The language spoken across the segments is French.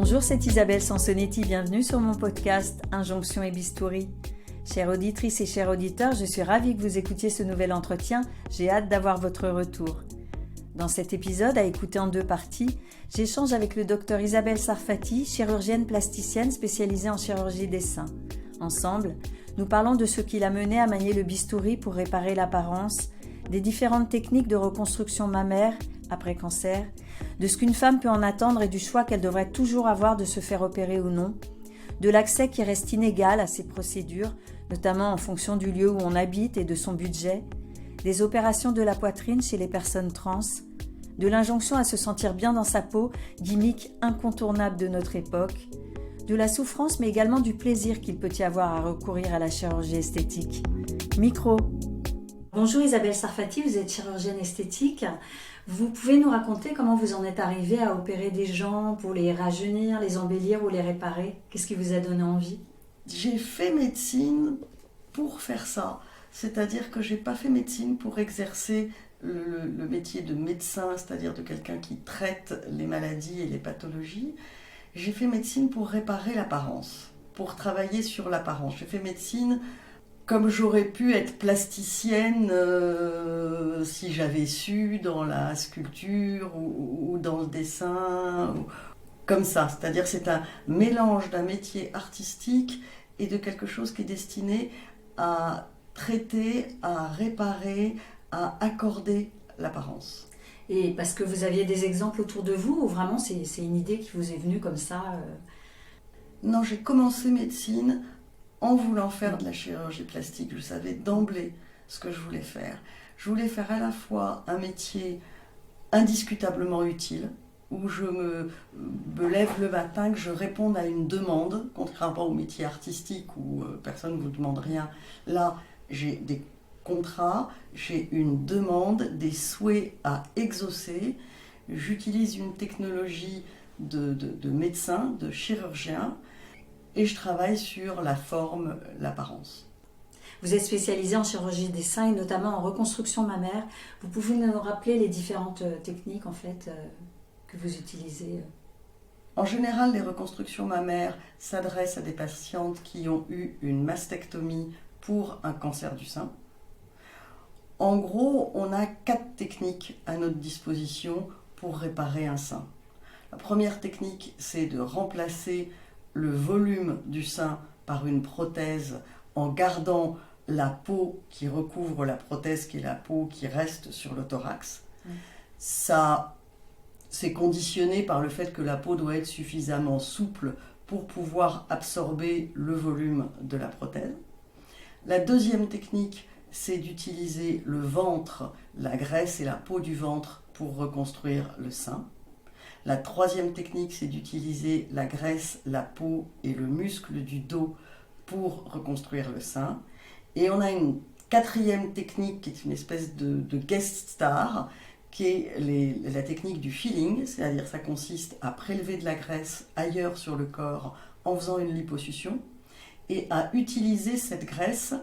Bonjour, c'est Isabelle Sansonetti, bienvenue sur mon podcast Injonction et Bistouri. Chères auditrices et chers auditeurs, je suis ravie que vous écoutiez ce nouvel entretien, j'ai hâte d'avoir votre retour. Dans cet épisode, à écouter en 2 parties, j'échange avec le docteur Isabelle Sarfati, chirurgienne plasticienne spécialisée en chirurgie des seins. Ensemble, nous parlons de ce qui l'a menée à manier le bistouri pour réparer l'apparence, des différentes techniques de reconstruction mammaire après cancer, de ce qu'une femme peut en attendre et du choix qu'elle devrait toujours avoir de se faire opérer ou non, de l'accès qui reste inégal à ces procédures, notamment en fonction du lieu où on habite et de son budget, des opérations de la poitrine chez les personnes trans, de l'injonction à se sentir bien dans sa peau, gimmick incontournable de notre époque, de la souffrance mais également du plaisir qu'il peut y avoir à recourir à la chirurgie esthétique. Micro. Bonjour Isabelle Sarfati, vous êtes chirurgienne esthétique. Vous pouvez nous raconter comment vous en êtes arrivée à opérer des gens pour les rajeunir, les embellir ou les réparer? Qu'est-ce qui vous a donné envie? J'ai fait médecine pour faire ça. C'est-à-dire que je n'ai pas fait médecine pour exercer le métier de médecin, c'est-à-dire de quelqu'un qui traite les maladies et les pathologies. J'ai fait médecine pour réparer l'apparence, pour travailler sur l'apparence. J'ai fait médecine comme j'aurais pu être plasticienne si j'avais su dans la sculpture ou dans le dessin, comme ça. C'est-à-dire c'est un mélange d'un métier artistique et de quelque chose qui est destiné à traiter, à réparer, à accorder l'apparence. Et parce que vous aviez des exemples autour de vous ou vraiment c'est une idée qui vous est venue comme ça Non, j'ai commencé médecine en voulant faire de la chirurgie plastique. Je savais d'emblée ce que je voulais faire. Je voulais faire à la fois un métier indiscutablement utile, où je me lève le matin, que je réponde à une demande, contrairement au métier artistique où personne ne vous demande rien. Là, j'ai des contrats, j'ai une demande, des souhaits à exaucer. J'utilise une technologie de médecin, de chirurgien, et je travaille sur la forme, l'apparence. Vous êtes spécialisée en chirurgie des seins et notamment en reconstruction mammaire. Vous pouvez nous rappeler les différentes techniques en fait que vous utilisez? En général, les reconstructions mammaires s'adressent à des patientes qui ont eu une mastectomie pour un cancer du sein. En gros, on a 4 techniques à notre disposition pour réparer un sein. La première technique, c'est de remplacer le volume du sein par une prothèse en gardant la peau qui recouvre la prothèse, qui est la peau qui reste sur le thorax. Ça, c'est conditionné par le fait que la peau doit être suffisamment souple pour pouvoir absorber le volume de la prothèse. La deuxième technique, c'est d'utiliser le ventre, la graisse et la peau du ventre pour reconstruire le sein. La troisième technique, c'est d'utiliser la graisse, la peau et le muscle du dos pour reconstruire le sein. Et on a une quatrième technique qui est une espèce de guest star, qui est la technique du filling, c'est-à-dire ça consiste à prélever de la graisse ailleurs sur le corps en faisant une liposuction et à utiliser cette graisse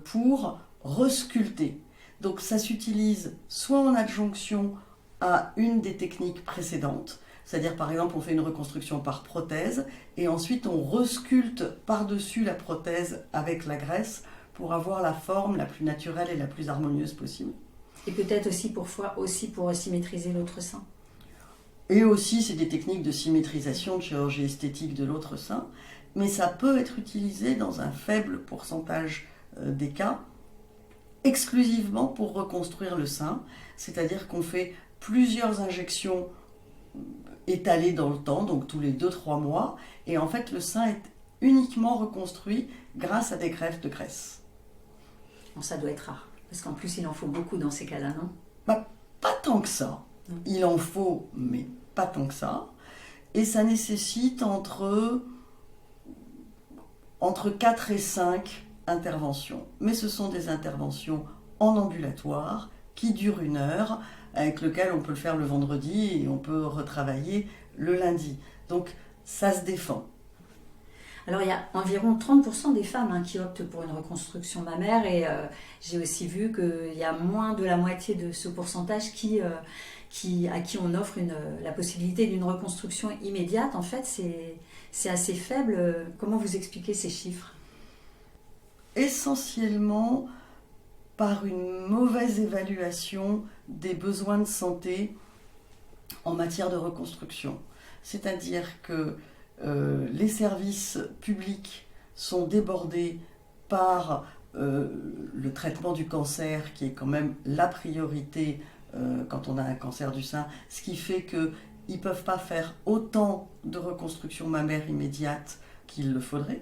pour resculpter. Donc ça s'utilise soit en adjonction à une des techniques précédentes, c'est-à-dire par exemple on fait une reconstruction par prothèse et ensuite on resculpte par-dessus la prothèse avec la graisse pour avoir la forme la plus naturelle et la plus harmonieuse possible. Et peut-être aussi pour symétriser l'autre sein. Et aussi c'est des techniques de symétrisation, de chirurgie esthétique de l'autre sein, mais ça peut être utilisé dans un faible pourcentage des cas, exclusivement pour reconstruire le sein, c'est-à-dire qu'on fait plusieurs injections étalées dans le temps, donc tous les 2-3 mois, et en fait le sein est uniquement reconstruit grâce à des greffes de graisse. Bon, ça doit être rare, parce qu'en plus il en faut beaucoup dans ces cas-là, non? Pas tant que ça. Il en faut, mais pas tant que ça. Et ça nécessite entre 4 et 5 interventions. Mais ce sont des interventions en ambulatoire qui durent 1 heure, avec lequel on peut le faire le vendredi et on peut retravailler le lundi. Donc ça se défend. Alors il y a environ 30% des femmes qui optent pour une reconstruction mammaire et j'ai aussi vu qu'il y a moins de la moitié de ce pourcentage qui à qui on offre la possibilité d'une reconstruction immédiate, en fait, c'est assez faible. Comment vous expliquez ces chiffres ? Essentiellement par une mauvaise évaluation des besoins de santé en matière de reconstruction. C'est-à-dire que les services publics sont débordés par le traitement du cancer, qui est quand même la priorité quand on a un cancer du sein, ce qui fait qu'ils ne peuvent pas faire autant de reconstruction mammaire immédiate qu'il le faudrait,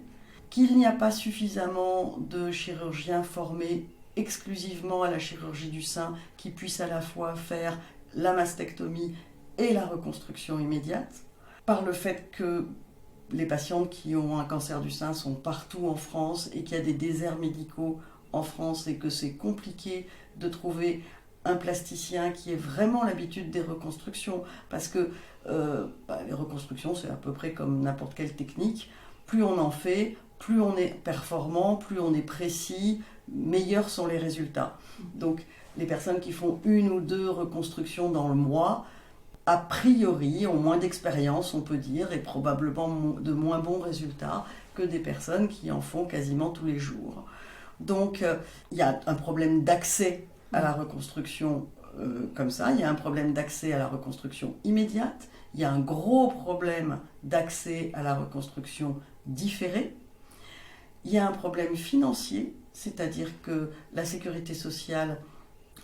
qu'il n'y a pas suffisamment de chirurgiens formés exclusivement à la chirurgie du sein qui puissent à la fois faire la mastectomie et la reconstruction immédiate, par le fait que les patientes qui ont un cancer du sein sont partout en France et qu'il y a des déserts médicaux en France et que c'est compliqué de trouver un plasticien qui ait vraiment l'habitude des reconstructions, parce que les reconstructions c'est à peu près comme n'importe quelle technique, plus on en fait, plus on est performant, plus on est précis, meilleurs sont les résultats. Donc les personnes qui font 1 ou 2 reconstructions dans le mois, a priori, ont moins d'expérience, on peut dire, et probablement de moins bons résultats que des personnes qui en font quasiment tous les jours. Donc, il y a un problème d'accès à la reconstruction comme ça, il y a un problème d'accès à la reconstruction immédiate, il y a un gros problème d'accès à la reconstruction différée, il y a un problème financier, c'est-à-dire que la sécurité sociale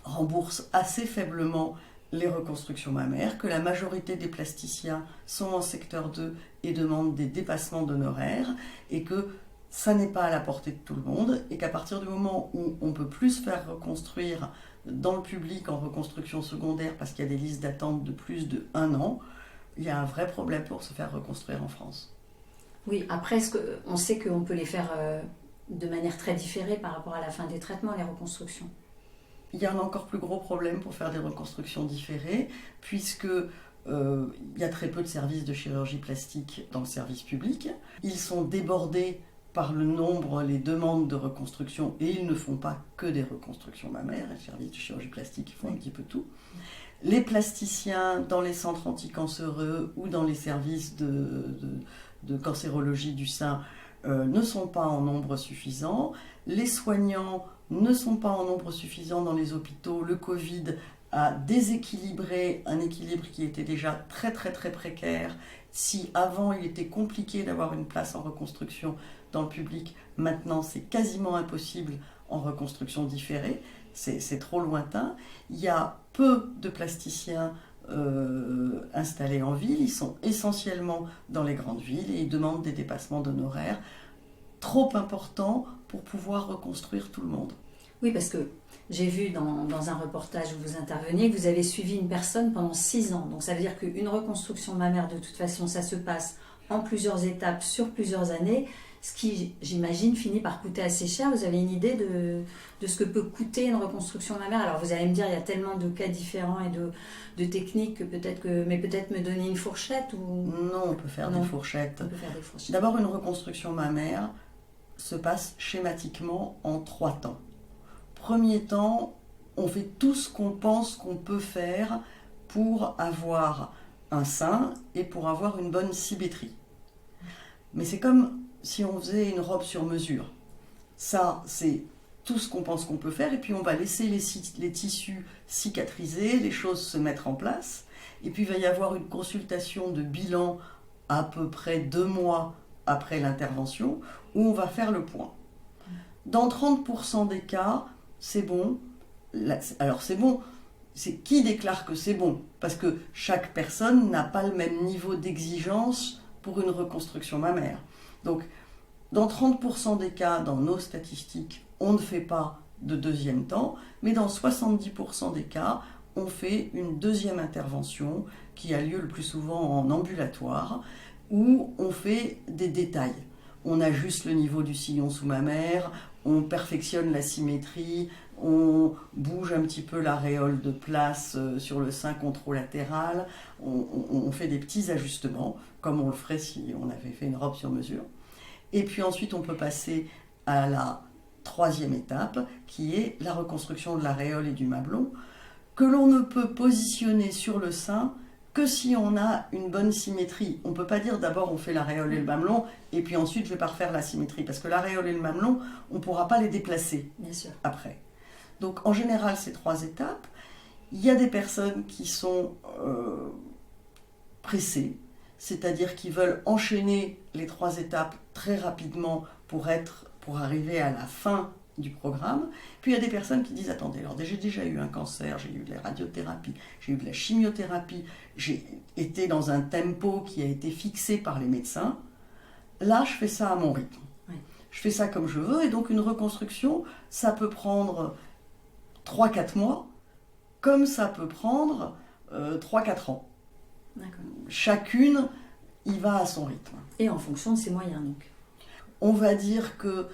rembourse assez faiblement les reconstructions mammaires, que la majorité des plasticiens sont en secteur 2 et demandent des dépassements d'honoraires, et que ça n'est pas à la portée de tout le monde, et qu'à partir du moment où on peut plus se faire reconstruire dans le public en reconstruction secondaire parce qu'il y a des listes d'attente de plus de 1 an, il y a un vrai problème pour se faire reconstruire en France. Oui, après, on sait qu'on peut les faire de manière très différée par rapport à la fin des traitements, les reconstructions. Il y a un encore plus gros problème pour faire des reconstructions différées, puisque il y a très peu de services de chirurgie plastique dans le service public. Ils sont débordés par le nombre, les demandes de reconstruction, et ils ne font pas que des reconstructions mammaires. Les services de chirurgie plastique font un petit peu tout. Les plasticiens dans les centres anticancéreux ou dans les services de cancérologie du sein ne sont pas en nombre suffisant. Les soignants ne sont pas en nombre suffisant dans les hôpitaux. Le Covid a déséquilibré un équilibre qui était déjà très très très précaire. Si avant il était compliqué d'avoir une place en reconstruction dans le public, maintenant c'est quasiment impossible en reconstruction différée. C'est trop lointain. Il y a peu de plasticiens installés en ville. Ils sont essentiellement dans les grandes villes et ils demandent des dépassements d'honoraires trop importants pour pouvoir reconstruire tout le monde. Oui, parce que j'ai vu dans un reportage où vous interveniez que vous avez suivi une personne pendant 6 ans. Donc ça veut dire qu'une reconstruction mammaire, de toute façon, ça se passe en plusieurs étapes, sur plusieurs années, ce qui, j'imagine, finit par coûter assez cher. Vous avez une idée de ce que peut coûter une reconstruction mammaire? Alors vous allez me dire, il y a tellement de cas différents et de techniques mais peut-être me donner une fourchette ou... Non, on peut faire des fourchettes. On peut faire des fourchettes. D'abord, une reconstruction mammaire se passe schématiquement en 3 temps. Premier temps, on fait tout ce qu'on pense qu'on peut faire pour avoir un sein et pour avoir une bonne symétrie. Mais c'est comme si on faisait une robe sur mesure. Ça, c'est tout ce qu'on pense qu'on peut faire, et puis on va laisser les tissus cicatriser, les choses se mettre en place, et puis il va y avoir une consultation de bilan à peu près 2 mois après l'intervention, où on va faire le point. Dans 30% des cas, c'est bon. Alors c'est bon, c'est qui déclare que c'est bon? Parce que chaque personne n'a pas le même niveau d'exigence pour une reconstruction mammaire. Donc, dans 30% des cas, dans nos statistiques, on ne fait pas de deuxième temps, mais dans 70% des cas, on fait une deuxième intervention qui a lieu le plus souvent en ambulatoire, où on fait des détails. On ajuste le niveau du sillon sous-mammaire, on perfectionne la symétrie, on bouge un petit peu l'aréole de place sur le sein contralatéral, on fait des petits ajustements, comme on le ferait si on avait fait une robe sur mesure. Et puis ensuite, on peut passer à la 3e étape, qui est la reconstruction de l'aréole et du mamelon. que l'on ne peut positionner sur le sein que si on a une bonne symétrie. On ne peut pas dire d'abord on fait l'aréole et le mamelon et puis ensuite je vais pas refaire la symétrie parce que l'aréole et le mamelon, on ne pourra pas les déplacer après. Donc en général, ces 3 étapes. Il y a des personnes qui sont pressées, c'est-à-dire qui veulent enchaîner les 3 étapes très rapidement pour arriver à la fin du programme. Puis il y a des personnes qui disent attendez, alors j'ai déjà eu un cancer, j'ai eu de la radiothérapie, j'ai eu de la chimiothérapie, j'ai été dans un tempo qui a été fixé par les médecins. Là, je fais ça à mon rythme. Oui. Je fais ça comme je veux et donc une reconstruction, ça peut prendre 3-4 mois, comme ça peut prendre 3-4 ans. D'accord. Chacune y va à son rythme. Et en fonction de ses moyens, donc. On va dire que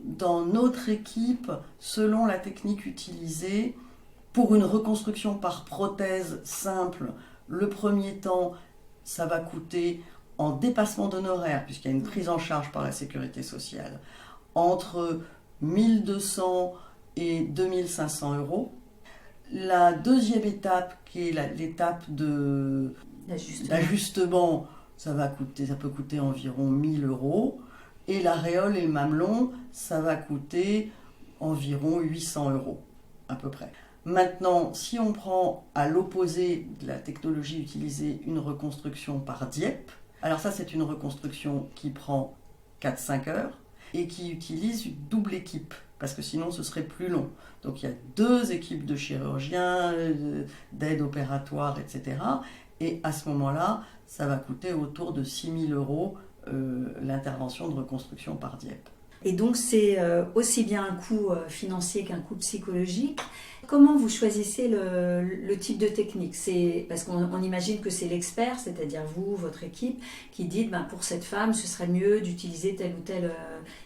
dans notre équipe, selon la technique utilisée, pour une reconstruction par prothèse simple, le premier temps, ça va coûter, en dépassement d'honoraires, puisqu'il y a une prise en charge par la sécurité sociale, entre 1 200 et 2 500 euros. La deuxième étape, qui est l'étape d'ajustement, ça peut coûter environ 1 000 euros. Et l'aréole et le mamelon, ça va coûter environ 800 euros, à peu près. Maintenant, si on prend à l'opposé de la technologie utilisée une reconstruction par Dieppe, alors ça c'est une reconstruction qui prend 4-5 heures et qui utilise une double équipe, parce que sinon ce serait plus long. Donc il y a 2 équipes de chirurgiens, d'aide opératoire, etc. Et à ce moment-là, ça va coûter autour de 6 000 euros l'intervention de reconstruction par Dieppe. Et donc c'est aussi bien un coût financier qu'un coût psychologique. Comment vous choisissez le type de technique? Parce qu'on imagine que c'est l'expert, c'est-à-dire vous, votre équipe, qui dit pour cette femme, ce serait mieux d'utiliser telle ou telle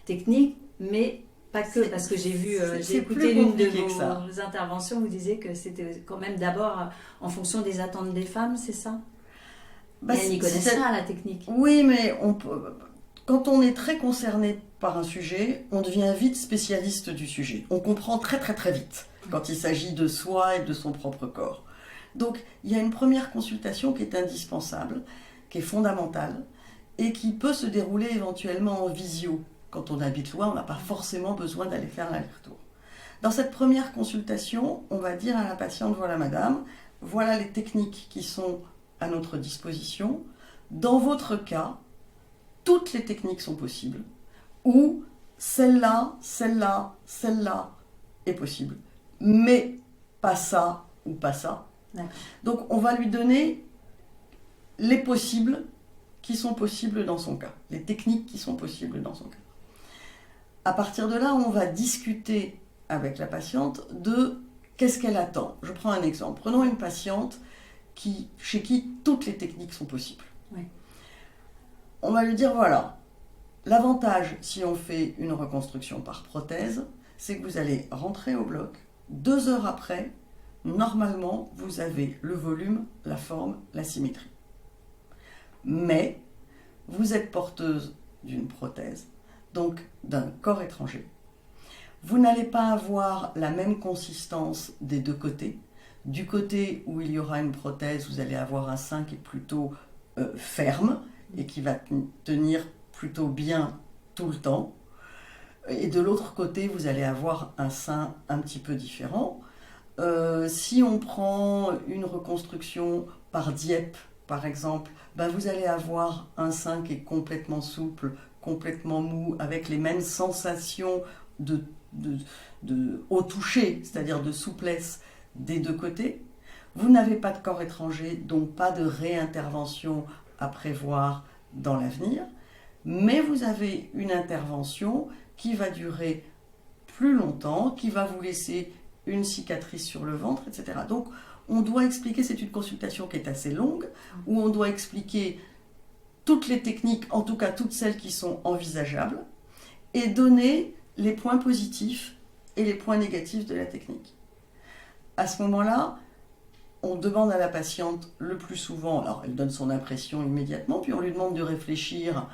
technique, mais pas que, parce que j'ai écouté l'une de vos interventions, vous disiez que c'était quand même d'abord en fonction des attentes des femmes, c'est ça? Elle n'y connaissent rien à la technique. Oui, mais quand on est très concerné par un sujet, on devient vite spécialiste du sujet. On comprend très très très vite quand il s'agit de soi et de son propre corps. Donc il y a une première consultation qui est indispensable, qui est fondamentale et qui peut se dérouler éventuellement en visio. Quand on habite loin, on n'a pas forcément besoin d'aller faire l'aller-retour. Dans cette première consultation, on va dire à la patiente, voilà madame, voilà les techniques qui sont à notre disposition. Dans votre cas, toutes les techniques sont possibles, ou celle-là, celle-là, celle-là est possible, mais pas ça ou pas ça. D'accord. Donc on va lui donner les possibles qui sont possibles dans son cas, les techniques qui sont possibles dans son cas. À partir de là, on va discuter avec la patiente de qu'est-ce qu'elle attend. Je prends un exemple. Prenons une patiente chez qui toutes les techniques sont possibles. Oui. On va lui dire, voilà, l'avantage si on fait une reconstruction par prothèse, c'est que vous allez rentrer au bloc, 2 heures après, normalement, vous avez le volume, la forme, la symétrie. Mais, vous êtes porteuse d'une prothèse, donc d'un corps étranger. Vous n'allez pas avoir la même consistance des 2 côtés. Du côté où il y aura une prothèse, vous allez avoir un sein qui est plutôt ferme et qui va tenir plutôt bien tout le temps. Et de l'autre côté, vous allez avoir un sein un petit peu différent. Si on prend une reconstruction par Dieppe, par exemple, vous allez avoir un sein qui est complètement souple, complètement mou, avec les mêmes sensations au toucher, c'est-à-dire de souplesse des 2 côtés. Vous n'avez pas de corps étranger, donc pas de réintervention à prévoir dans l'avenir, mais vous avez une intervention qui va durer plus longtemps, qui va vous laisser une cicatrice sur le ventre, etc. Donc on doit expliquer, c'est une consultation qui est assez longue, où on doit expliquer toutes les techniques, en tout cas toutes celles qui sont envisageables, et donner les points positifs et les points négatifs de la technique. À ce moment-là, on demande à la patiente le plus souvent, alors elle donne son impression immédiatement, puis on lui demande de réfléchir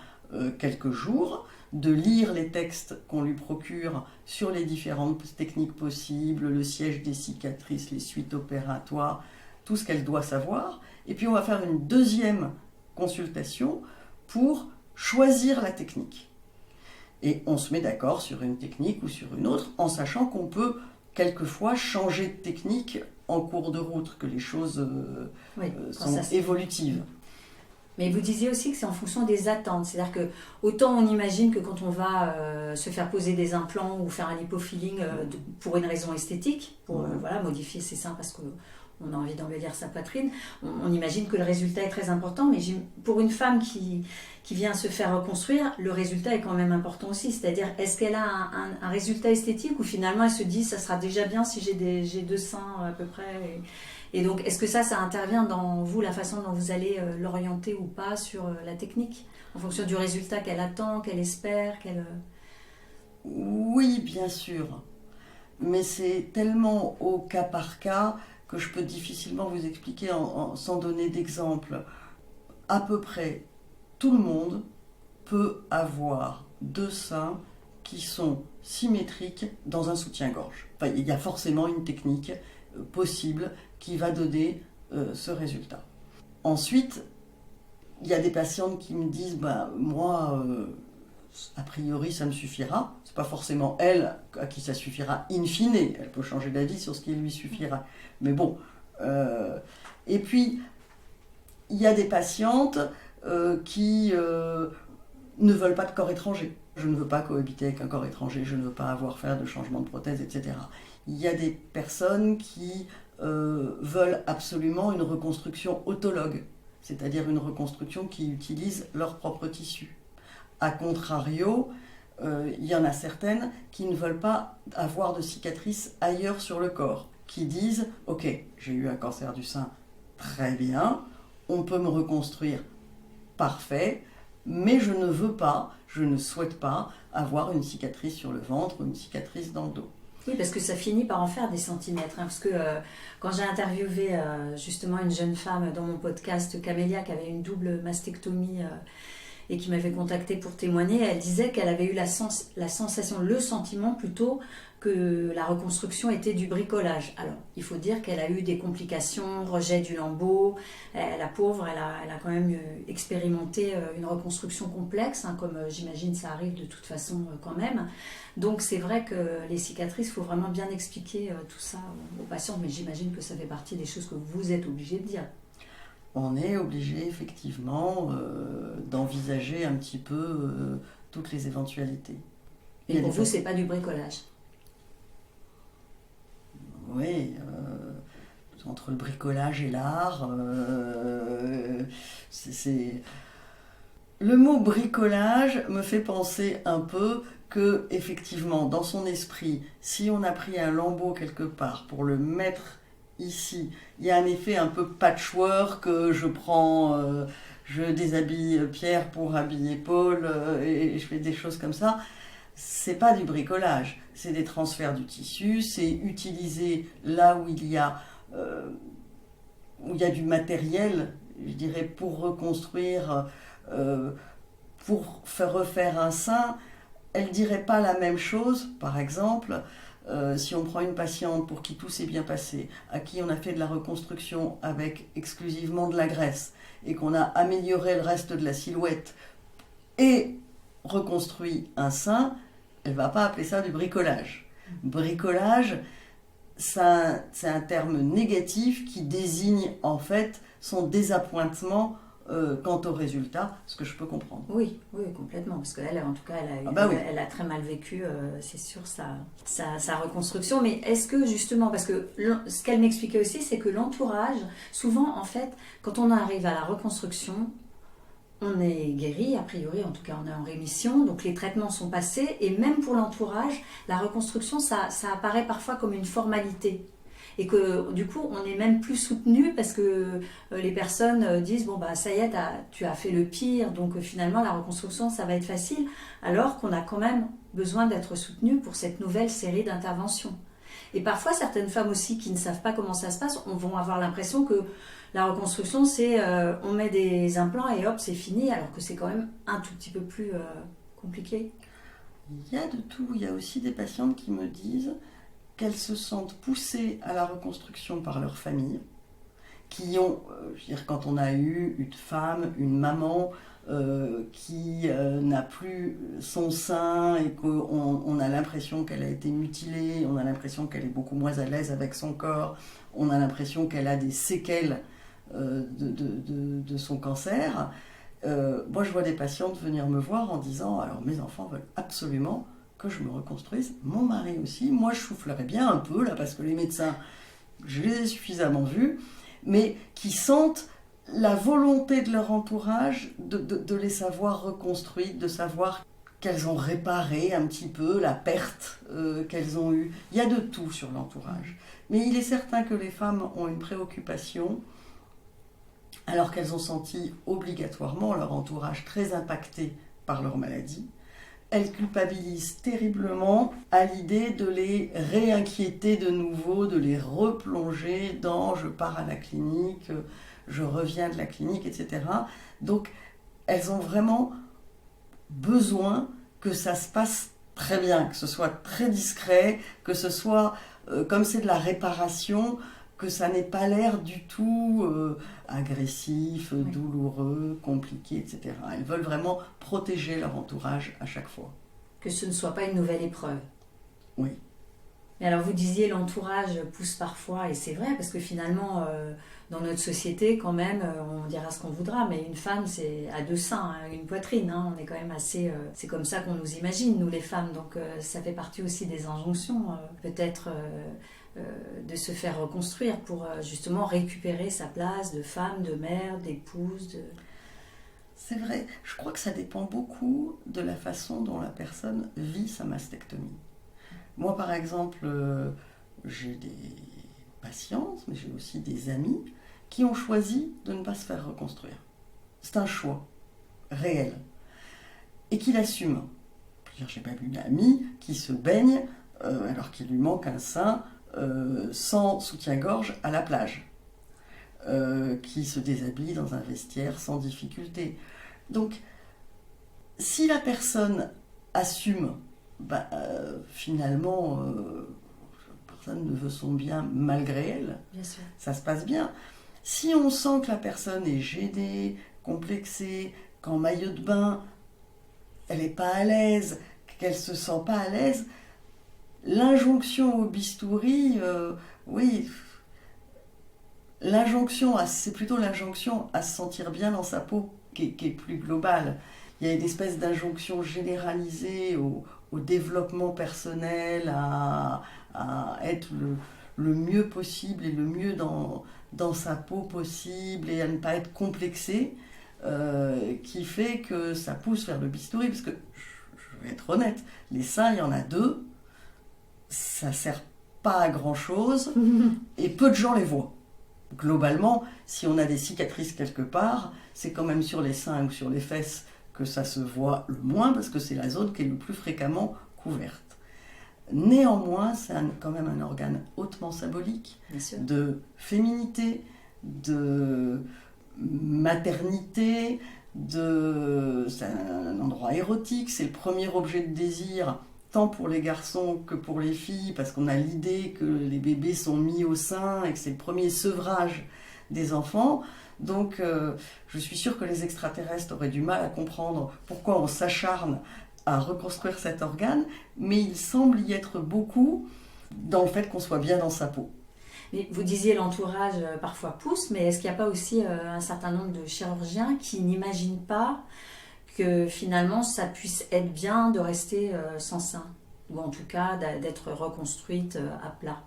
quelques jours, de lire les textes qu'on lui procure sur les différentes techniques possibles, le siège des cicatrices, les suites opératoires, tout ce qu'elle doit savoir. Et puis on va faire une deuxième consultation pour choisir la technique. Et on se met d'accord sur une technique ou sur une autre, en sachant qu'on peut quelquefois changer de technique en cours de route, que les choses sont évolutives. Mais vous disiez aussi que c'est en fonction des attentes. C'est-à-dire que autant on imagine que quand on va se faire poser des implants ou faire un lipofilling pour une raison esthétique, pour modifier ses seins parce qu'on a envie d'embellir sa poitrine, on imagine que le résultat est très important. Mais pour une femme qui vient se faire reconstruire, le résultat est quand même important aussi. C'est-à-dire, est-ce qu'elle a un résultat esthétique ou finalement elle se dit ça sera déjà bien si j'ai 2 seins à peu près et donc, est-ce que ça intervient dans vous, la façon dont vous allez l'orienter ou pas sur la technique, en fonction du résultat qu'elle attend, qu'elle espère, Oui, bien sûr. Mais c'est tellement au cas par cas que je peux difficilement vous expliquer sans donner d'exemple. À peu près tout le monde peut avoir 2 seins qui sont symétriques dans un soutien-gorge. Enfin, il y a forcément une technique possible qui va donner ce résultat. Ensuite, il y a des patientes qui me disent moi, a priori, ça me suffira. C'est pas forcément elle à qui ça suffira in fine. Elle peut changer d'avis sur ce qui lui suffira. Mais bon. Et puis, il y a des patientes qui ne veulent pas de corps étranger. Je ne veux pas cohabiter avec un corps étranger, je ne veux pas avoir faire de changement de prothèse, etc. Il y a des personnes qui veulent absolument une reconstruction autologue, c'est-à-dire une reconstruction qui utilise leur propre tissu. A contrario, il y en a certaines qui ne veulent pas avoir de cicatrices ailleurs sur le corps, qui disent « Ok, j'ai eu un cancer du sein, très bien, on peut me reconstruire, parfait, mais je ne souhaite pas avoir une cicatrice sur le ventre ou une cicatrice dans le dos. » Oui, parce que ça finit par en faire des centimètres. Parce que quand j'ai interviewé justement une jeune femme dans mon podcast, Camélia, qui avait une double mastectomie et qui m'avait contactée pour témoigner, elle disait qu'elle avait eu la sensation, le sentiment plutôt, que la reconstruction était du bricolage. Alors, il faut dire qu'elle a eu des complications, rejet du lambeau. La pauvre, elle a quand même expérimenté une reconstruction complexe, comme j'imagine ça arrive de toute façon quand même. Donc, c'est vrai que les cicatrices, il faut vraiment bien expliquer tout ça aux patients, mais j'imagine que ça fait partie des choses que vous êtes obligé de dire. On est obligé effectivement d'envisager un petit peu toutes les éventualités. Et pour vous, c'est pas du bricolage? Oui, entre le bricolage et l'art, le mot bricolage me fait penser un peu que, effectivement, dans son esprit, si on a pris un lambeau quelque part pour le mettre ici, il y a un effet un peu patchwork, je déshabille Pierre pour habiller Paul, et je fais des choses comme ça. C'est pas du bricolage, c'est des transferts du tissu, c'est utiliser là où il y a du matériel, je dirais, pour reconstruire, pour refaire un sein. Elle dirait pas la même chose, par exemple, si on prend une patiente pour qui tout s'est bien passé, à qui on a fait de la reconstruction avec exclusivement de la graisse, et qu'on a amélioré le reste de la silhouette, et reconstruit un sein, elle ne va pas appeler ça du bricolage. Bricolage, c'est un terme négatif qui désigne en fait son désappointement quant au résultat, ce que je peux comprendre. Oui, complètement, parce qu'elle, en tout cas, elle a très mal vécu, c'est sûr, sa reconstruction. Mais est-ce que justement, parce que ce qu'elle m'expliquait aussi, c'est que l'entourage, souvent en fait, quand on arrive à la reconstruction, on est guéri, a priori, en tout cas on est en rémission, donc les traitements sont passés, et même pour l'entourage, la reconstruction, ça apparaît parfois comme une formalité. Et que du coup, on est même plus soutenu parce que les personnes disent, ça y est, tu as fait le pire, donc finalement la reconstruction, ça va être facile, alors qu'on a quand même besoin d'être soutenu pour cette nouvelle série d'interventions. Et parfois, certaines femmes aussi qui ne savent pas comment ça se passe, vont avoir l'impression que la reconstruction, c'est on met des implants et hop, c'est fini, alors que c'est quand même un tout petit peu plus compliqué. Il y a de tout. Il y a aussi des patientes qui me disent qu'elles se sentent poussées à la reconstruction par leur famille, qui ont, je veux dire, quand on a eu une femme, une maman qui n'a plus son sein et qu'on a l'impression qu'elle a été mutilée, on a l'impression qu'elle est beaucoup moins à l'aise avec son corps, on a l'impression qu'elle a des séquelles de son cancer. Moi, je vois des patientes venir me voir en disant « Alors, mes enfants veulent absolument que je me reconstruise, mon mari aussi. Moi, je soufflerais bien un peu, là, parce que les médecins, je les ai suffisamment vus, mais qui sentent la volonté de leur entourage de les savoir reconstruites, de savoir qu'elles ont réparé un petit peu la perte qu'elles ont eue. Il y a de tout sur l'entourage. Mais il est certain que les femmes ont une préoccupation, alors qu'elles ont senti obligatoirement leur entourage très impacté par leur maladie. Elles culpabilisent terriblement à l'idée de les réinquiéter de nouveau, de les replonger dans « je pars à la clinique », je reviens de la clinique, etc. Donc, elles ont vraiment besoin que ça se passe très bien, que ce soit très discret, que ce soit, comme c'est de la réparation, que ça n'ait pas l'air du tout agressif, douloureux, compliqué, etc. Elles veulent vraiment protéger leur entourage à chaque fois. Que ce ne soit pas une nouvelle épreuve. Oui. Mais alors vous disiez l'entourage pousse parfois, et c'est vrai, parce que finalement, dans notre société, quand même, on dira ce qu'on voudra, mais une femme, c'est à deux seins, hein, une poitrine, hein, on est quand même assez... c'est comme ça qu'on nous imagine, nous les femmes, donc ça fait partie aussi des injonctions, peut-être de se faire reconstruire pour justement récupérer sa place de femme, de mère, d'épouse, C'est vrai, je crois que ça dépend beaucoup de la façon dont la personne vit sa mastectomie. Moi, par exemple, j'ai des patientes, mais j'ai aussi des amis qui ont choisi de ne pas se faire reconstruire. C'est un choix réel et qui l'assument. J'ai même une amie qui se baigne alors qu'il lui manque un sein sans soutien-gorge à la plage, qui se déshabille dans un vestiaire sans difficulté. Donc, si la personne assume, finalement, personne ne veut son bien malgré elle, bien sûr. Ça se passe bien. Si on sent que la personne est gênée, complexée, qu'en maillot de bain, elle n'est pas à l'aise, qu'elle ne se sent pas à l'aise, l'injonction au bistouri, oui, c'est plutôt l'injonction à se sentir bien dans sa peau qui est plus globale. Il y a une espèce d'injonction généralisée au développement personnel, à être le mieux possible et le mieux dans sa peau possible et à ne pas être complexé, qui fait que ça pousse vers le bistouri. Parce que, je vais être honnête, les seins, il y en a 2, ça ne sert pas à grand-chose et peu de gens les voient. Globalement, si on a des cicatrices quelque part, c'est quand même sur les seins ou sur les fesses que ça se voit le moins parce que c'est la zone qui est le plus fréquemment couverte. Néanmoins, c'est quand même un organe hautement symbolique de féminité, de maternité, c'est un endroit érotique, c'est le premier objet de désir tant pour les garçons que pour les filles, parce qu'on a l'idée que les bébés sont mis au sein et que c'est le premier sevrage des enfants. Donc, je suis sûre que les extraterrestres auraient du mal à comprendre pourquoi on s'acharne à reconstruire cet organe, mais il semble y être beaucoup dans le fait qu'on soit bien dans sa peau. Mais vous disiez l'entourage parfois pousse, mais est-ce qu'il n'y a pas aussi un certain nombre de chirurgiens qui n'imaginent pas que finalement ça puisse être bien de rester sans sein, ou en tout cas d'être reconstruite à plat?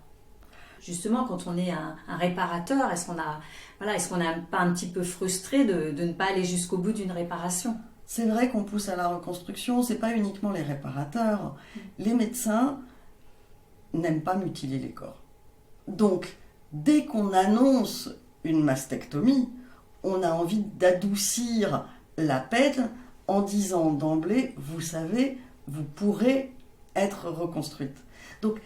Justement, quand on est un réparateur, est-ce qu'on n'est pas un petit peu frustré de ne pas aller jusqu'au bout d'une réparation? C'est vrai qu'on pousse à la reconstruction, c'est pas uniquement les réparateurs. Les médecins n'aiment pas mutiler les corps. Donc, dès qu'on annonce une mastectomie, on a envie d'adoucir la peine en disant d'emblée, vous savez, vous pourrez être reconstruite. Donc,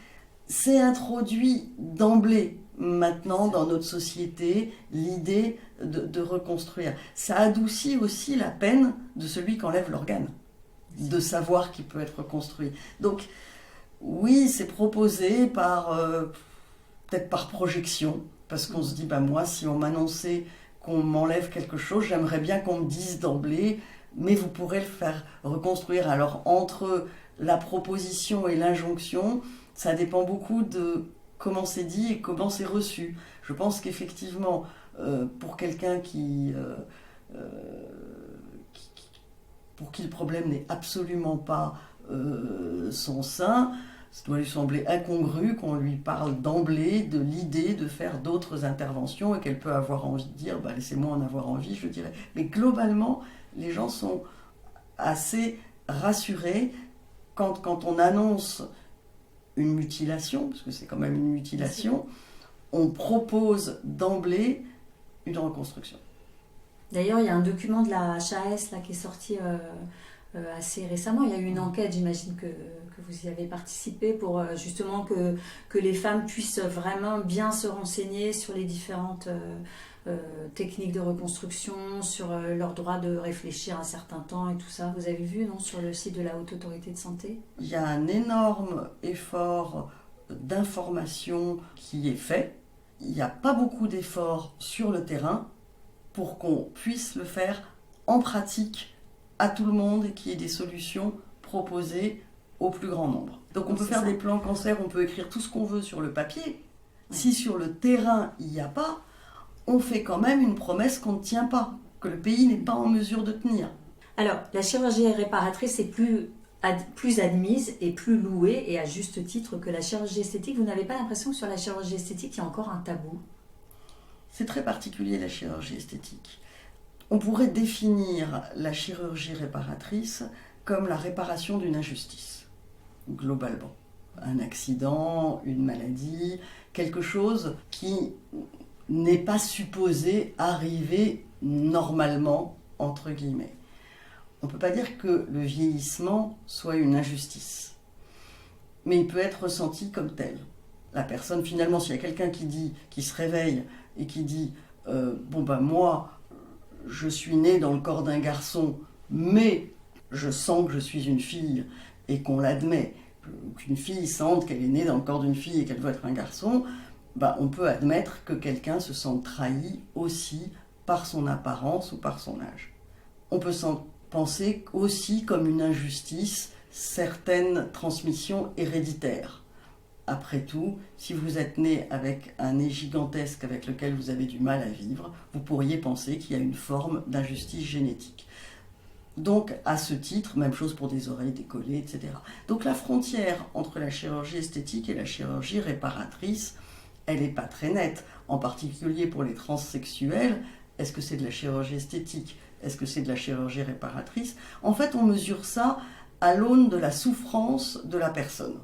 c'est introduit d'emblée maintenant dans notre société l'idée de reconstruire. Ça adoucit aussi la peine de celui qui enlève l'organe. de savoir qu'il peut être reconstruit. Donc, oui, c'est proposé peut-être par projection, parce qu'on se dit, moi, si on m'annonçait qu'on m'enlève quelque chose, j'aimerais bien qu'on me dise d'emblée, mais vous pourrez le faire reconstruire. Alors, entre la proposition et l'injonction, ça dépend beaucoup de comment c'est dit et comment c'est reçu. Je pense qu'effectivement, pour quelqu'un pour qui le problème n'est absolument pas son sein, ça doit lui sembler incongru qu'on lui parle d'emblée de l'idée de faire d'autres interventions et qu'elle peut avoir envie de dire laissez-moi en avoir envie, je dirais. Mais globalement, les gens sont assez rassurés quand on annonce une mutilation, parce que c'est quand même une mutilation, on propose d'emblée une reconstruction. D'ailleurs, il y a un document de la HAS là, qui est sorti assez récemment. Il y a eu une enquête, j'imagine que vous y avez participé, pour justement que les femmes puissent vraiment bien se renseigner sur les différentes techniques de reconstruction, sur leur droit de réfléchir un certain temps et tout ça. Vous avez vu, non, sur le site de la Haute Autorité de Santé ? Il y a un énorme effort d'information qui est fait. Il n'y a pas beaucoup d'efforts sur le terrain pour qu'on puisse le faire en pratique à tout le monde et qu'il y ait des solutions proposées au plus grand nombre. Donc on peut faire des plans cancer, on peut écrire tout ce qu'on veut sur le papier. Oui. Si sur le terrain il n'y a pas, on fait quand même une promesse qu'on ne tient pas, que le pays n'est pas en mesure de tenir. Alors, la chirurgie réparatrice est plus admise et plus louée, et à juste titre, que la chirurgie esthétique. Vous n'avez pas l'impression que sur la chirurgie esthétique, il y a encore un tabou ? C'est très particulier, la chirurgie esthétique. On pourrait définir la chirurgie réparatrice comme la réparation d'une injustice, globalement. Un accident, une maladie, quelque chose qui n'est pas supposé arriver normalement, entre guillemets. On ne peut pas dire que le vieillissement soit une injustice, mais il peut être ressenti comme tel. La personne, finalement, s'il y a quelqu'un qui se réveille et qui dit moi, je suis né dans le corps d'un garçon, mais je sens que je suis une fille et qu'on l'admet, qu'une fille sente qu'elle est née dans le corps d'une fille et qu'elle doit être un garçon, on peut admettre que quelqu'un se sente trahi aussi par son apparence ou par son âge. On peut s'en penser aussi comme une injustice certaines transmissions héréditaires. Après tout, si vous êtes né avec un nez gigantesque avec lequel vous avez du mal à vivre, vous pourriez penser qu'il y a une forme d'injustice génétique. Donc, à ce titre, même chose pour des oreilles décollées, etc. Donc la frontière entre la chirurgie esthétique et la chirurgie réparatrice, elle n'est pas très nette. En particulier pour les transsexuels, est-ce que c'est de la chirurgie esthétique ? Est-ce que c'est de la chirurgie réparatrice ? En fait, on mesure ça à l'aune de la souffrance de la personne.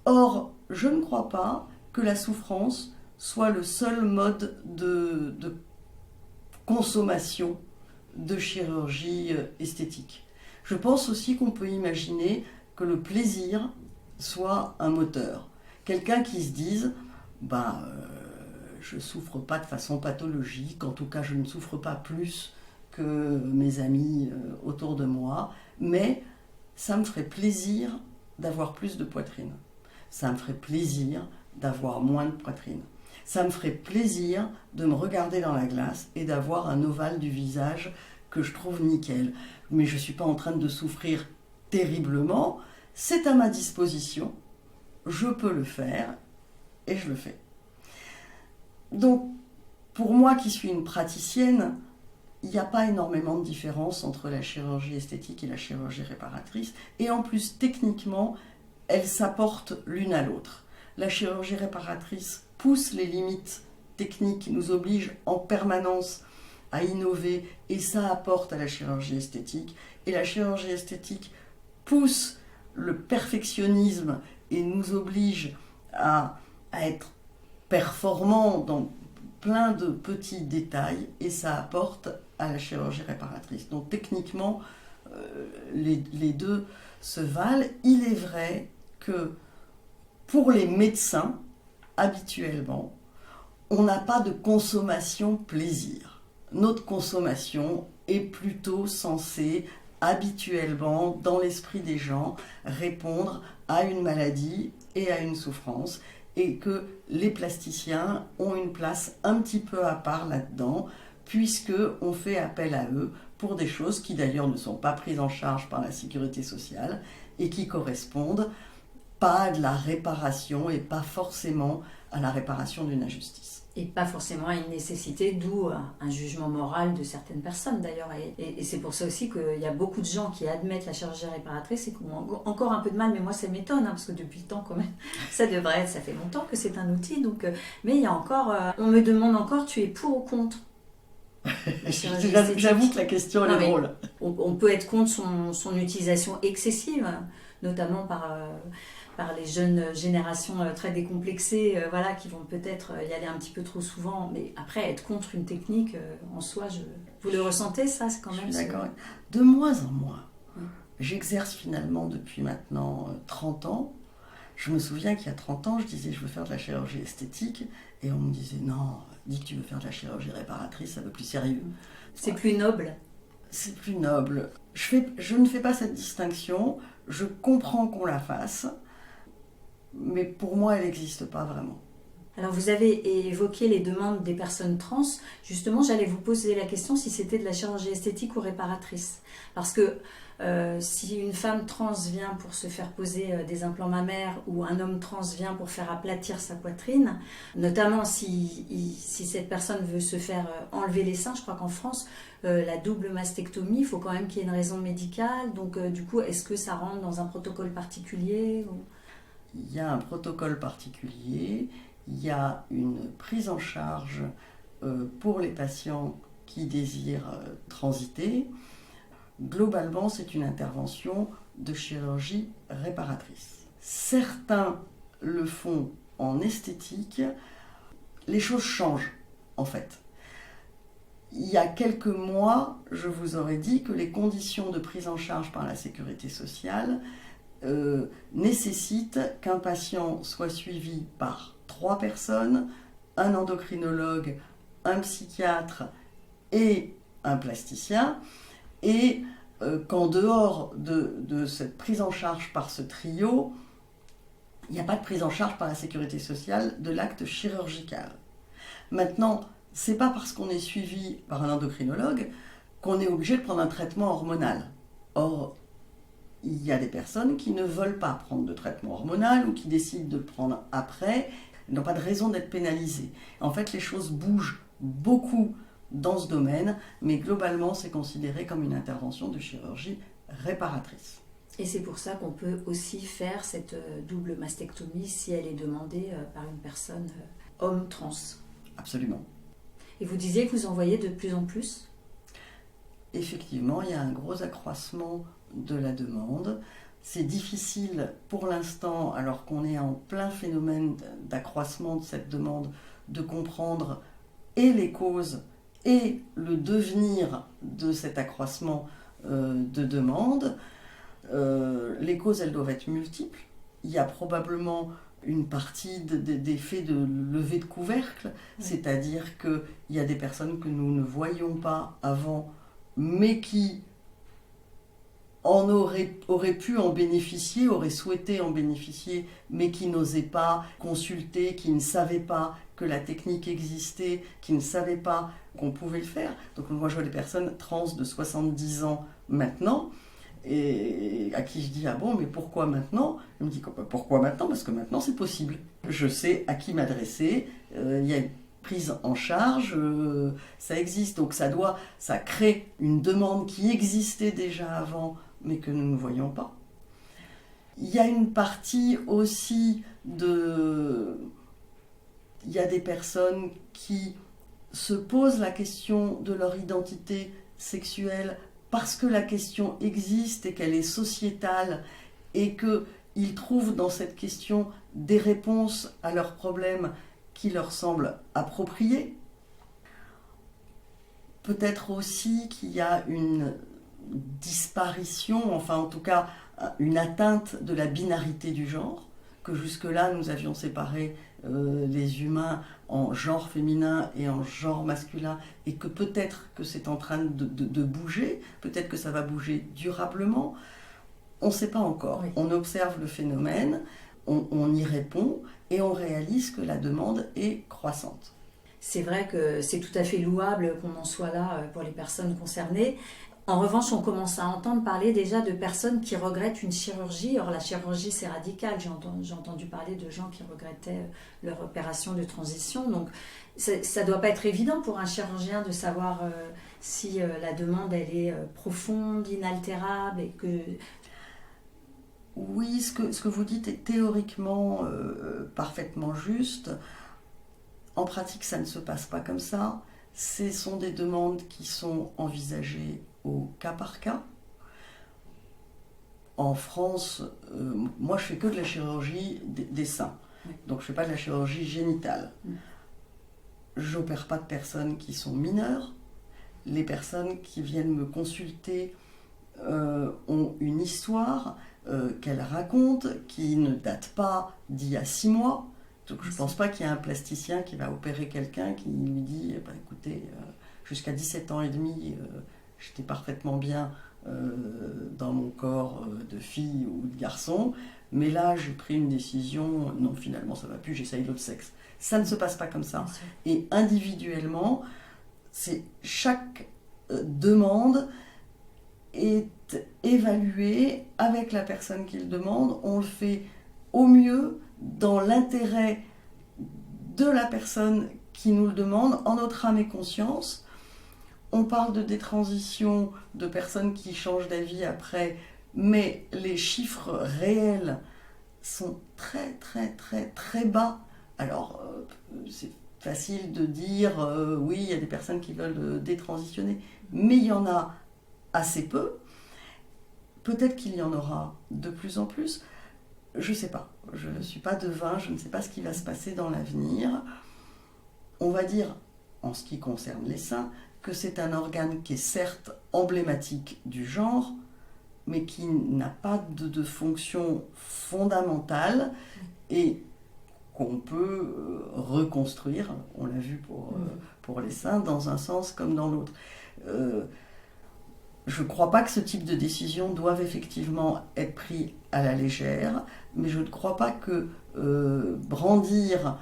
Or, je ne crois pas que la souffrance soit le seul mode de consommation de chirurgie esthétique. Je pense aussi qu'on peut imaginer que le plaisir soit un moteur. Quelqu'un qui se dise je ne souffre pas de façon pathologique, en tout cas je ne souffre pas plus que mes amis autour de moi, mais ça me ferait plaisir d'avoir plus de poitrine. Ça me ferait plaisir d'avoir moins de poitrine. Ça me ferait plaisir de me regarder dans la glace et d'avoir un ovale du visage que je trouve nickel. Mais je ne suis pas en train de souffrir terriblement. C'est à ma disposition. Je peux le faire et je le fais. Donc, pour moi qui suis une praticienne, il n'y a pas énormément de différence entre la chirurgie esthétique et la chirurgie réparatrice. Et en plus, techniquement, elles s'apportent l'une à l'autre. La chirurgie réparatrice pousse les limites techniques, nous oblige en permanence à innover, et ça apporte à la chirurgie esthétique. Et la chirurgie esthétique pousse le perfectionnisme et nous oblige à être performants dans plein de petits détails, et ça apporte à la chirurgie réparatrice. Donc techniquement, les deux se valent. Il est vrai que pour les médecins, habituellement, on n'a pas de consommation plaisir. Notre consommation est plutôt censée habituellement, dans l'esprit des gens, répondre à une maladie et à une souffrance, et que les plasticiens ont une place un petit peu à part là-dedans, puisqu'on fait appel à eux pour des choses qui d'ailleurs ne sont pas prises en charge par la sécurité sociale et qui correspondent pas à de la réparation et pas forcément à la réparation d'une injustice. Et pas forcément à une nécessité, d'où un jugement moral de certaines personnes d'ailleurs. Et c'est pour ça aussi qu'il y a beaucoup de gens qui admettent la chirurgie réparatrice et qui ont encore un peu de mal, mais moi ça m'étonne, parce que depuis le temps quand même, ça fait longtemps que c'est un outil. Donc, mais il y a encore, on me demande encore, tu es pour ou contre la chirurgie esthétique? J'avoue que la question elle est drôle. On peut être contre son utilisation excessive, notamment par les jeunes générations très décomplexées, qui vont peut-être y aller un petit peu trop souvent. Mais après, être contre une technique, en soi, vous le ressentez, ça, c'est quand même... Je suis d'accord. De moins en moins. J'exerce finalement depuis maintenant 30 ans. Je me souviens qu'il y a 30 ans, je disais je veux faire de la chirurgie esthétique, et on me disait non, dis que tu veux faire de la chirurgie réparatrice, ça veut plus sérieux. C'est plus noble. C'est plus noble. Je ne fais pas cette distinction, je comprends qu'on la fasse, mais pour moi, elle n'existe pas vraiment. Alors, vous avez évoqué les demandes des personnes trans. Justement, j'allais vous poser la question si c'était de la chirurgie esthétique ou réparatrice. Parce que si une femme trans vient pour se faire poser des implants mammaires ou un homme trans vient pour faire aplatir sa poitrine, notamment si cette personne veut se faire enlever les seins, je crois qu'en France, la double mastectomie, il faut quand même qu'il y ait une raison médicale. Donc, du coup, est-ce que ça rentre dans un protocole particulier ou... Il y a un protocole particulier, il y a une prise en charge pour les patients qui désirent transiter. Globalement, c'est une intervention de chirurgie réparatrice. Certains le font en esthétique. Les choses changent, en fait. Il y a quelques mois, je vous aurais dit que les conditions de prise en charge par la sécurité sociale nécessite qu'un patient soit suivi par 3 personnes, un endocrinologue, un psychiatre et un plasticien, et qu'en dehors de cette prise en charge par ce trio, il n'y a pas de prise en charge par la sécurité sociale de l'acte chirurgical. Maintenant, c'est pas parce qu'on est suivi par un endocrinologue qu'on est obligé de prendre un traitement hormonal. Or, il y a des personnes qui ne veulent pas prendre de traitement hormonal ou qui décident de le prendre après, elles n'ont pas de raison d'être pénalisées. En fait, les choses bougent beaucoup dans ce domaine, mais globalement, c'est considéré comme une intervention de chirurgie réparatrice. Et c'est pour ça qu'on peut aussi faire cette double mastectomie si elle est demandée par une personne homme trans. Absolument. Et vous disiez que vous en voyez de plus en plus ? Effectivement, il y a un gros accroissement de la demande. C'est difficile pour l'instant, alors qu'on est en plein phénomène d'accroissement de cette demande, de comprendre et les causes et le devenir de cet accroissement de demande. Les causes, elles doivent être multiples. Il y a probablement une partie des faits de levée de couvercle, c'est-à-dire qu'il y a des personnes que nous ne voyions pas avant, mais qui auraient pu en bénéficier, auraient souhaité en bénéficier, mais qui n'osaient pas consulter, qui ne savaient pas que la technique existait, qui ne savaient pas qu'on pouvait le faire. Donc moi je vois des personnes trans de 70 ans maintenant, et à qui je dis « Ah bon, mais pourquoi maintenant ?» Je me dis « Pourquoi maintenant ? Parce que maintenant c'est possible. Je sais à qui m'adresser, il y a une prise en charge, ça existe. Donc ça crée une demande qui existait déjà avant, mais que nous ne voyions pas. Il y a une partie aussi il y a des personnes qui se posent la question de leur identité sexuelle parce que la question existe et qu'elle est sociétale et qu'ils trouvent dans cette question des réponses à leurs problèmes qui leur semblent appropriées. Peut-être aussi qu'il y a une disparition, enfin en tout cas une atteinte de la binarité du genre, que jusque-là nous avions séparé les humains en genre féminin et en genre masculin, et que peut-être que c'est en train de bouger, peut-être que ça va bouger durablement, on ne sait pas encore. Oui. On observe le phénomène, on y répond, et on réalise que la demande est croissante. C'est vrai que c'est tout à fait louable qu'on en soit là pour les personnes concernées. En revanche, on commence à entendre parler déjà de personnes qui regrettent une chirurgie. Or, la chirurgie, c'est radical. J'ai entendu parler de gens qui regrettaient leur opération de transition. Donc, ça ne doit pas être évident pour un chirurgien de savoir si la demande, elle est profonde, inaltérable et que... Oui, ce que vous dites est théoriquement parfaitement juste. En pratique, ça ne se passe pas comme ça. Ce sont des demandes qui sont envisagées au cas par cas. En France, moi je fais que de la chirurgie des seins, donc je ne fais pas de la chirurgie génitale. J'opère pas de personnes qui sont mineures. Les personnes qui viennent me consulter ont une histoire qu'elles racontent qui ne date pas d'il y a 6 mois. Donc je ne pense pas qu'il y ait un plasticien qui va opérer quelqu'un qui lui dit écoutez, jusqu'à 17 ans et demi, j'étais parfaitement bien dans mon corps de fille ou de garçon, mais là j'ai pris une décision, non finalement ça ne va plus, j'essaye l'autre sexe. Ça ne se passe pas comme ça. Et individuellement, chaque demande est évaluée avec la personne qui le demande. On le fait au mieux dans l'intérêt de la personne qui nous le demande, en notre âme et conscience. On parle de détransition, de personnes qui changent d'avis après, mais les chiffres réels sont très très très très bas. Alors, c'est facile de dire, oui, il y a des personnes qui veulent détransitionner, mais il y en a assez peu. Peut-être qu'il y en aura de plus en plus. Je ne sais pas. Je ne suis pas devin, je ne sais pas ce qui va se passer dans l'avenir. On va dire, en ce qui concerne les seins, que c'est un organe qui est certes emblématique du genre, mais qui n'a pas de fonction fondamentale et qu'on peut reconstruire, on l'a vu pour les seins, dans un sens comme dans l'autre. Je ne crois pas que ce type de décision doive effectivement être pris à la légère, mais je ne crois pas que brandir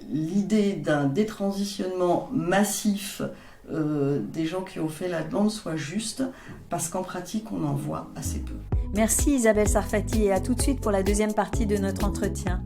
l'idée d'un détransitionnement massif des gens qui ont fait la demande soit juste, parce qu'en pratique, on en voit assez peu. Merci Isabelle Sarfati, et à tout de suite pour la deuxième partie de notre entretien.